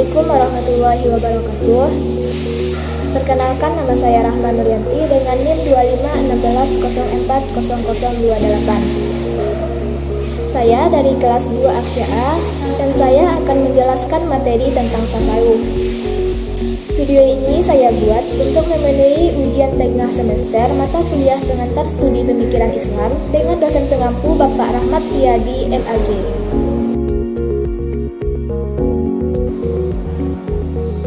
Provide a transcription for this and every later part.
Assalamualaikum warahmatullahi wabarakatuh. Perkenalkan, nama saya Rahma Nuryanti dengan NIM 2516040028. Saya dari kelas 2 Aksya A dan saya akan menjelaskan materi tentang tasawuf. Video ini saya buat untuk memenuhi ujian tengah semester mata kuliah pengantar studi pemikiran Islam dengan dosen pengampu Bapak Rahmat Riyadi MAG.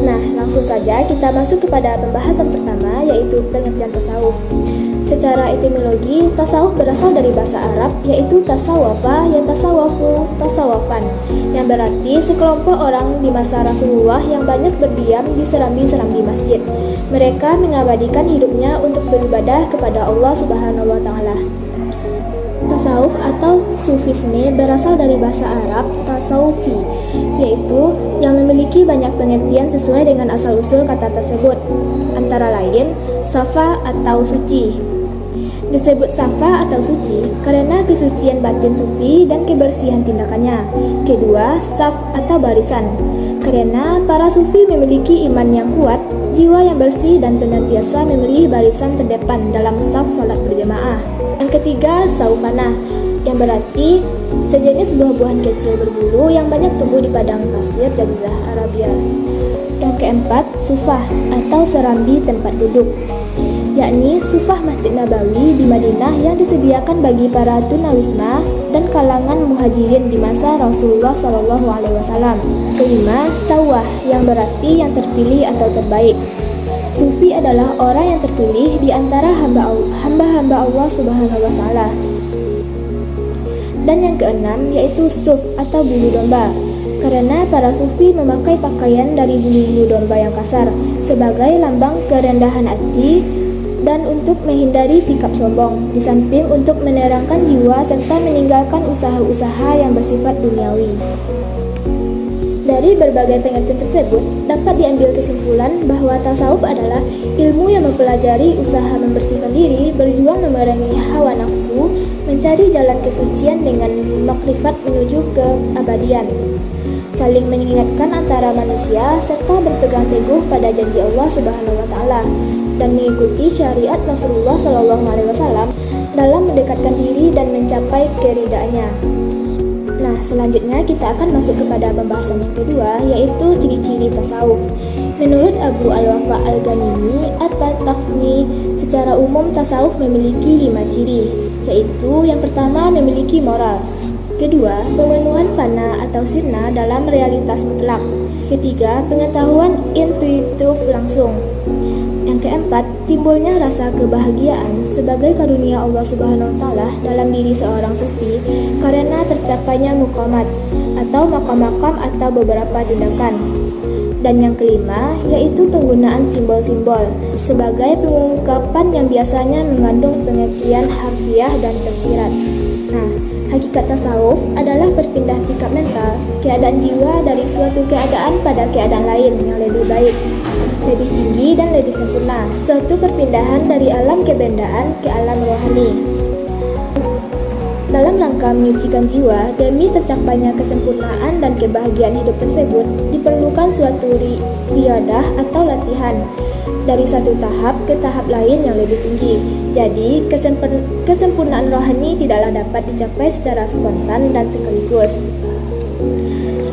Nah, langsung saja kita masuk kepada pembahasan pertama, yaitu pengertian tasawuf. Secara etimologi, tasawuf berasal dari bahasa Arab, yaitu tasawafa, yatasawwafu, tasawafan, yang berarti sekelompok orang di masa Rasulullah yang banyak berdiam di serambi-serambi masjid. Mereka mengabadikan hidupnya untuk beribadah kepada Allah Subhanahu wa Ta'ala. Tasawuf atau sufisme berasal dari bahasa Arab tasawufi, yaitu yang memiliki banyak pengertian sesuai dengan asal-usul kata tersebut, antara lain safa atau suci. Disebut safa atau suci karena kesucian batin sufi dan kebersihan tindakannya. Kedua, saf atau barisan, karena para sufi memiliki iman yang kuat, jiwa yang bersih dan senantiasa memilih barisan terdepan dalam saf salat berjamaah. Yang ketiga, saufana, yang berarti sejenis buah-buahan kecil berbulu yang banyak tumbuh di padang pasir Jazirah Arabia. Yang keempat, sufah atau serambi tempat duduk, yakni sufah Masjid Nabawi di Madinah yang disediakan bagi para tunawisma dan kalangan muhajirin di masa Rasulullah SAW. Kelima, sawah, yang berarti yang terpilih atau terbaik. Sufi adalah orang yang terpilih di antara hamba-hamba Allah Subhanahu wa Ta'ala. Dan yang keenam, yaitu suf atau bulu domba, karena para sufi memakai pakaian dari bulu domba yang kasar sebagai lambang kerendahan hati dan untuk menghindari sikap sombong, di samping untuk menerangkan jiwa serta meninggalkan usaha-usaha yang bersifat duniawi. Dari berbagai pengertian tersebut, dapat diambil kesimpulan bahwa tasawuf adalah ilmu yang mempelajari usaha membersihkan diri, berjuang memerangi hawa nafsu, mencari jalan kesucian dengan makrifat menuju keabadian, saling mengingatkan antara manusia, serta berpegang teguh pada janji Allah Subhanahu wa Ta'ala, dan mengikuti syariat Rasulullah SAW dalam mendekatkan diri dan mencapai keridaannya. Nah, selanjutnya kita akan masuk kepada pembahasan yang kedua, yaitu ciri-ciri tasawuf. Menurut Abu Al-Wafa Al-Ghanimi At-Tafni, secara umum tasawuf memiliki 5 ciri, yaitu yang pertama, memiliki moral. Kedua, pemenuhan fana atau sirna dalam realitas mutlak. Ketiga, pengetahuan intuitif langsung. Yang keempat, timbulnya rasa kebahagiaan sebagai karunia Allah Subhanahu wa Ta'ala dalam diri seorang sufi karena tercapainya muqamat atau makam-makam atau beberapa tindakan. Dan yang kelima, yaitu penggunaan simbol-simbol sebagai pengungkapan yang biasanya mengandung pengertian harfiah dan tersirat. Nah, hakikat tasawuf adalah berpindah sikap mental, keadaan jiwa dari suatu keadaan pada keadaan lain yang lebih baik, lebih tinggi dan lebih sempurna, suatu perpindahan dari alam kebendaan ke alam rohani. Dalam rangka menyucikan jiwa demi tercapainya kesempurnaan dan kebahagiaan hidup tersebut, diperlukan suatu riyadah atau latihan dari satu tahap ke tahap lain yang lebih tinggi. Jadi, kesempurnaan rohani tidaklah dapat dicapai secara spontan dan sekaligus.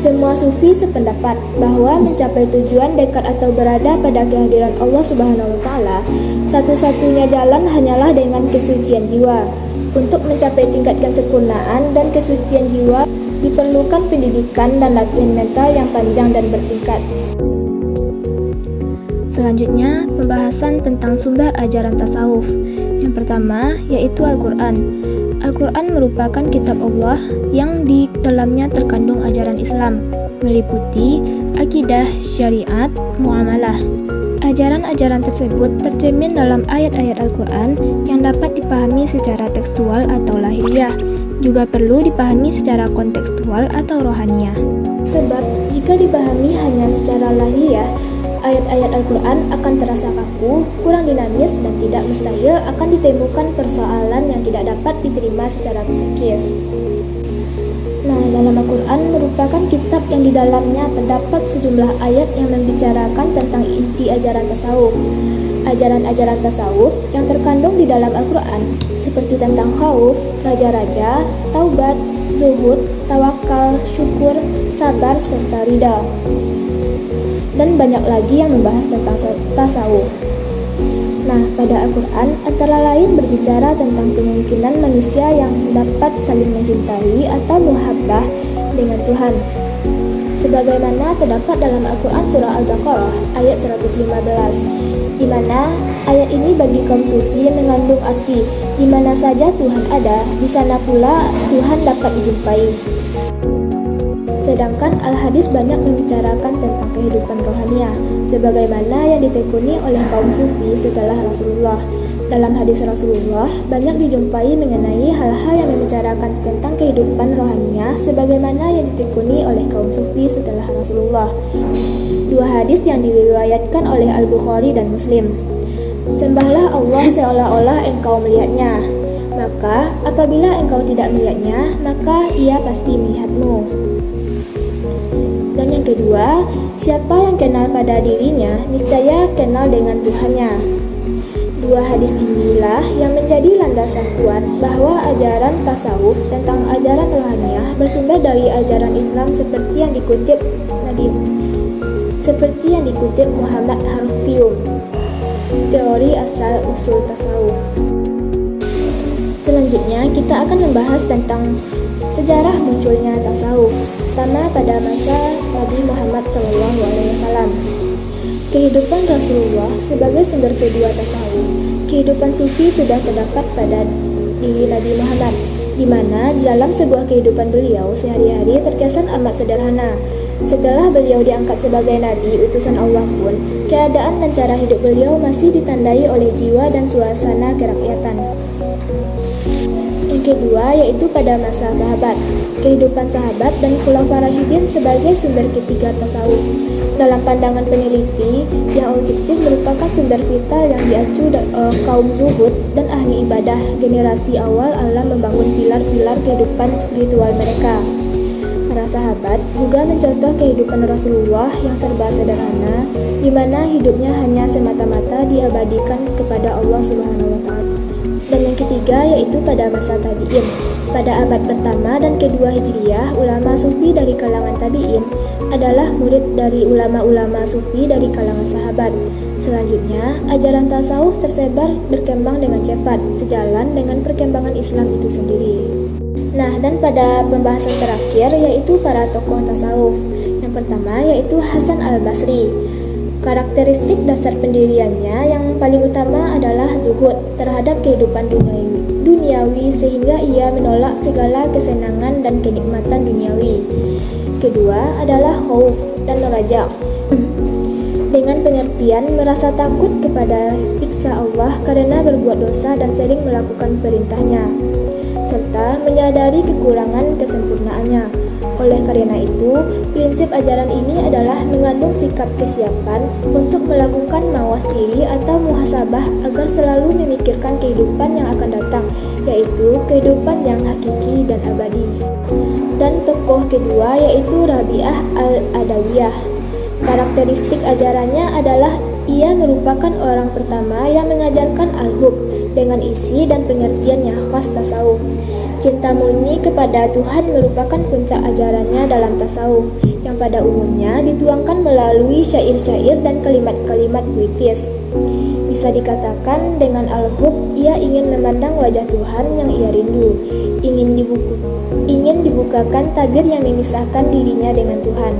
Semua sufi sependapat bahwa mencapai tujuan dekat atau berada pada kehadiran Allah Subhanahu wa Ta'ala, satu-satunya jalan hanyalah dengan kesucian jiwa. Untuk mencapai tingkat kesempurnaan dan kesucian jiwa, diperlukan pendidikan dan latihan mental yang panjang dan bertingkat. Selanjutnya, pembahasan tentang sumber ajaran tasawuf. Yang pertama, yaitu Al-Quran. Al-Quran merupakan kitab Allah yang di dalamnya terkandung ajaran Islam, meliputi akidah, syariat, muamalah. Ajaran-ajaran tersebut tercermin dalam ayat-ayat Al-Quran yang dapat dipahami secara tekstual atau lahiriah, juga perlu dipahami secara kontekstual atau rohaniah. Sebab, jika dipahami hanya secara lahiriah, ayat-ayat Al-Quran akan terasa kaku, kurang dinamis, dan tidak mustahil akan ditemukan persoalan yang tidak dapat diterima secara psikis. Nah, dalam Al-Quran merupakan kitab yang di dalamnya terdapat sejumlah ayat yang membicarakan tentang inti ajaran tasawuf. Ajaran-ajaran tasawuf yang terkandung di dalam Al-Quran seperti tentang khauf, raja-raja, taubat, zuhud, tawakal, syukur, sabar, serta ridha. Dan banyak lagi yang membahas tentang tasawuf. Nah, pada Al-Quran antara lain berbicara tentang kemungkinan manusia yang dapat saling mencintai atau muhabbah dengan Tuhan. Sebagaimana terdapat dalam Al-Quran surah Al-Baqarah ayat 115, di mana ayat ini bagi kaum sufi mengandung arti di mana saja Tuhan ada, di sana pula Tuhan dapat dijumpai. Sedangkan Al-Hadis banyak membicarakan tentang kehidupan rohaniah, sebagaimana yang ditekuni oleh kaum sufi setelah Rasulullah. Dalam hadis Rasulullah banyak dijumpai mengenai hal-hal yang membicarakan tentang kehidupan rohaniah, sebagaimana yang ditekuni oleh kaum sufi setelah Rasulullah. Dua hadis yang diriwayatkan oleh Al-Bukhari dan Muslim. Sembahlah Allah seolah-olah engkau melihatnya, maka apabila engkau tidak melihatnya, maka ia pasti melihatmu. Dan yang kedua, siapa yang kenal pada dirinya, niscaya kenal dengan Tuhannya. Dua hadis inilah yang menjadi landasan kuat bahwa ajaran tasawuf tentang ajaran rohaniah bersumber dari ajaran Islam seperti yang dikutip Muhammad Harfium, teori asal usul tasawuf. Selanjutnya kita akan membahas tentang sejarah munculnya tasawuf, pertama pada masa Nabi Muhammad SAW. Kehidupan Rasulullah sebagai sumber kedua tasawuf. Kehidupan sufi sudah terdapat pada diri Nabi Muhammad, di mana di dalam sebuah kehidupan beliau sehari-hari terkesan amat sederhana. Setelah beliau diangkat sebagai Nabi utusan Allah pun, keadaan dan cara hidup beliau masih ditandai oleh jiwa dan suasana kerakyatan. Yang kedua yaitu pada masa sahabat. Kehidupan sahabat dan Khulafaur Rasyidin sebagai sumber ketiga tasawuf. Dalam pandangan peneliti, yang objektif merupakan sumber vital yang diacu kaum zuhud dan ahli ibadah generasi awal dalam membangun pilar-pilar kehidupan spiritual mereka. Para sahabat juga mencontoh kehidupan Rasulullah yang serba sederhana, di mana hidupnya hanya semata-mata diabadikan kepada Allah Subhanahu wa Ta'ala. Dan yang ketiga yaitu pada masa tabi'in. Pada abad pertama dan kedua Hijriyah, ulama sufi dari kalangan tabi'in adalah murid dari ulama-ulama sufi dari kalangan sahabat. Selanjutnya, ajaran tasawuf tersebar berkembang dengan cepat, sejalan dengan perkembangan Islam itu sendiri. Nah, dan pada pembahasan terakhir yaitu para tokoh tasawuf. Yang pertama yaitu Hasan al-Basri. Karakteristik dasar pendiriannya yang paling utama adalah zuhud terhadap kehidupan duniawi sehingga ia menolak segala kesenangan dan kenikmatan duniawi. Kedua adalah khauf dan raja, dengan pengertian merasa takut kepada siksa Allah karena berbuat dosa dan sering melakukan perintahnya, serta menyadari kekurangan kesempurnaannya. Oleh karena itu, prinsip ajaran ini adalah mengandung sikap kesiapan untuk melakukan mawas diri atau muhasabah agar selalu memikirkan kehidupan yang akan datang, yaitu kehidupan yang hakiki dan abadi. Dan tokoh kedua yaitu Rabi'ah al-Adawiyah. Karakteristik ajarannya adalah ia merupakan orang pertama yang mengajarkan al-hub dengan isi dan pengertian yang khas tasawuf. Cinta murni kepada Tuhan merupakan puncak ajarannya dalam tasawuf, yang pada umumnya dituangkan melalui syair-syair dan kalimat-kalimat puitis. Bisa dikatakan dengan al-hub, ia ingin memandang wajah Tuhan yang ia rindu, ingin dibukakan tabir yang memisahkan dirinya dengan Tuhan.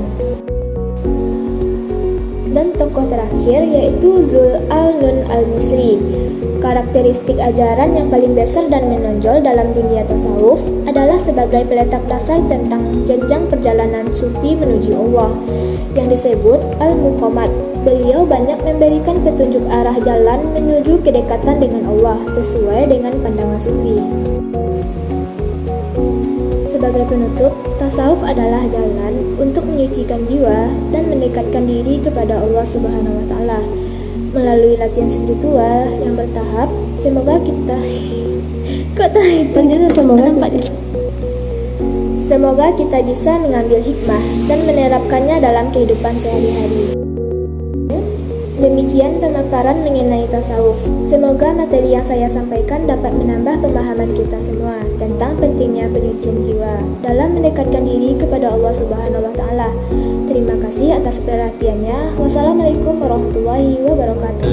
Dan tokoh terakhir yaitu Zul al-Nun al-Misri. Karakteristik ajaran yang paling besar dan menonjol dalam dunia tasawuf adalah sebagai peletak dasar tentang jenjang perjalanan sufi menuju Allah, yang disebut al-Muqamat. Beliau banyak memberikan petunjuk arah jalan menuju kedekatan dengan Allah sesuai dengan pandangan sufi. Sebagai penutup, tasawuf adalah jalan untuk menyucikan jiwa dan mendekatkan diri kepada Allah Subhanahu wa Ta'ala melalui latihan spiritual yang bertahap. Semoga kita Semoga kita bisa mengambil hikmah dan menerapkannya dalam kehidupan sehari-hari. Demikian pemaparan mengenai tasawuf. Semoga materi yang saya sampaikan dapat menambah pemahaman kita semua tentang pentingnya penyucian jiwa dalam mendekatkan diri kepada Allah Subhanahu wa Ta'ala. Terima kasih atas perhatiannya. Wassalamualaikum warahmatullahi wabarakatuh.